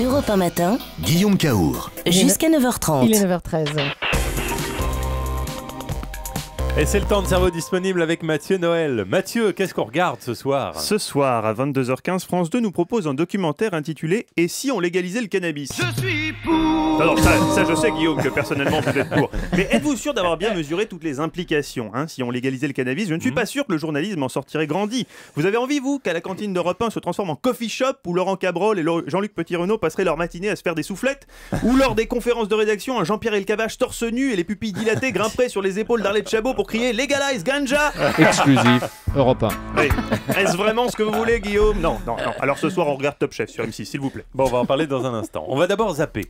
Europe 1 matin, Guillaume Cahour. jusqu'à 9h30. Il est 9h13. Et c'est le temps de cerveau disponible avec Mathieu Noël. Mathieu, qu'est-ce qu'on regarde ce soir? Ce soir, à 22h15, France 2 nous propose un documentaire intitulé « Et si on légalisait le cannabis ?» Je suis pour. Alors ça je sais Guillaume que personnellement vous êtes pour. Mais êtes-vous sûr d'avoir bien mesuré toutes les implications Si on légalisait le cannabis, je ne suis pas sûr que le journalisme en sortirait grandi. Vous avez envie, vous, qu'à la cantine d'Europe 1 se transforme en coffee shop où Laurent Cabrol et Jean-Luc Petit-Renaud passeraient leur matinée à se faire des soufflettes? Ou lors des conférences de rédaction, un Jean-Pierre Elkabbach torse nu et les pupilles dilatées grimperaient sur les épaules d'Arlette Chabot pour crier « Legalize ganja !» Exclusif, Europe 1. Oui. Est-ce vraiment ce que vous voulez, Guillaume? Non. Alors ce soir, on regarde Top Chef sur M6, s'il vous plaît. Bon, on va en parler dans un instant. On va d'abord zapper.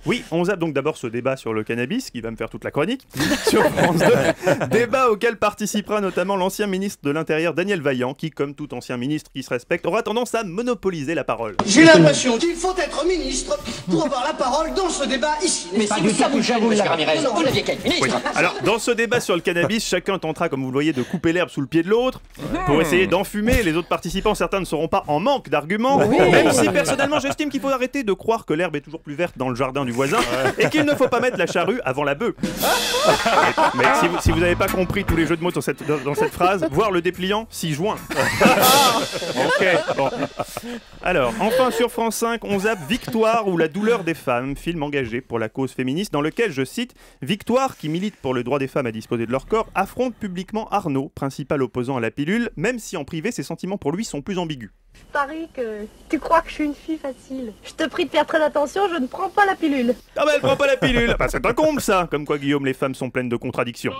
Oui, on zappe donc d'abord ce débat sur le cannabis, qui va me faire toute la chronique, sur France 2. Débat auquel participera notamment l'ancien ministre de l'Intérieur Daniel Vaillant, qui, comme tout ancien ministre qui se respecte, aura tendance à monopoliser la parole. J'ai l'impression qu'il faut être ministre pour avoir la parole dans ce débat ici. Mais si vous savez, monsieur Ramirez, vous n'aviez qu'à être ministre. Oui. Alors, dans ce débat sur le cannabis, chacun tentera, comme vous le voyez, de couper l'herbe sous le pied de l'autre, pour essayer d'enfumer. Les autres participants, certains ne seront pas en manque d'arguments, même si personnellement j'estime qu'il faut arrêter de croire que l'herbe est toujours plus verte dans le jardin du voisin, et qu'il ne faut pas mettre la charrue avant la bœuf. Mais si vous n'avez pas compris tous les jeux de mots dans cette phrase, voir le dépliant 6 juin. Ok, bon. Alors, enfin sur France 5, on zappe Victoire ou la douleur des femmes, film engagé pour la cause féministe, dans lequel, je cite, Victoire, qui milite pour le droit des femmes à disposer de leur corps, affronte publiquement Arnaud, principal opposant à la pilule, même si en privé ses sentiments pour lui sont plus ambigus. Je parie que tu crois que je suis une fille facile. Je te prie de faire très attention, je ne prends pas la pilule. Ah bah elle prend pas la pilule. Bah c'est un comble ça. Comme quoi Guillaume, les femmes sont pleines de contradictions.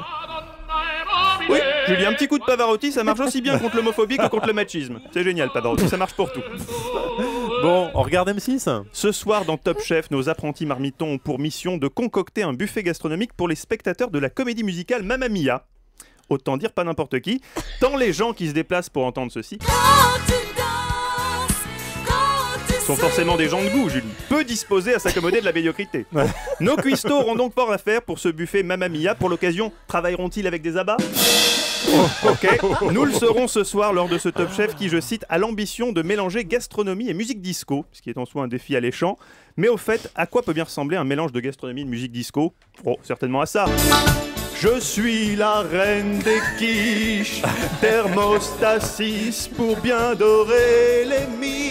Oui, Julie, un petit coup de Pavarotti, ça marche aussi bien contre l'homophobie que contre le machisme. C'est génial Pavarotti, ça marche pour tout. Bon, on regarde M6. Ce soir dans Top Chef, nos apprentis marmitons ont pour mission de concocter un buffet gastronomique pour les spectateurs de la comédie musicale Mamma Mia. Autant dire pas n'importe qui, tant les gens qui se déplacent pour entendre ceci sont forcément des gens de goût, Julie, peu disposés à s'accommoder de la médiocrité. Nos cuistots auront donc fort à faire pour ce buffet Mamma Mia. Pour l'occasion, travailleront-ils avec des abats? Ok, nous le saurons ce soir lors de ce Top Chef qui, je cite, a l'ambition de mélanger gastronomie et musique disco, ce qui est en soi un défi alléchant. Mais au fait, à quoi peut bien ressembler un mélange de gastronomie et de musique disco? Oh, certainement à ça. Je suis la reine des quiches, thermostat 6 pour bien dorer les miches.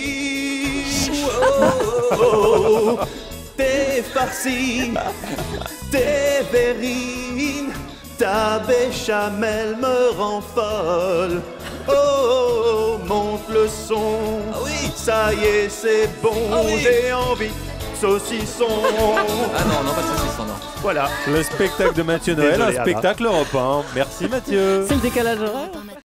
Oh, t'es farci, t'es verrine, ta béchamel me rend folle. Oh, monte le son, ça y est, c'est bon, j'ai envie. Saucisson. Ah non, pas de saucisson, non. Voilà. Le spectacle de Mathieu Noël, Désolé, un spectacle européen. Merci Mathieu. C'est le décalage horaire.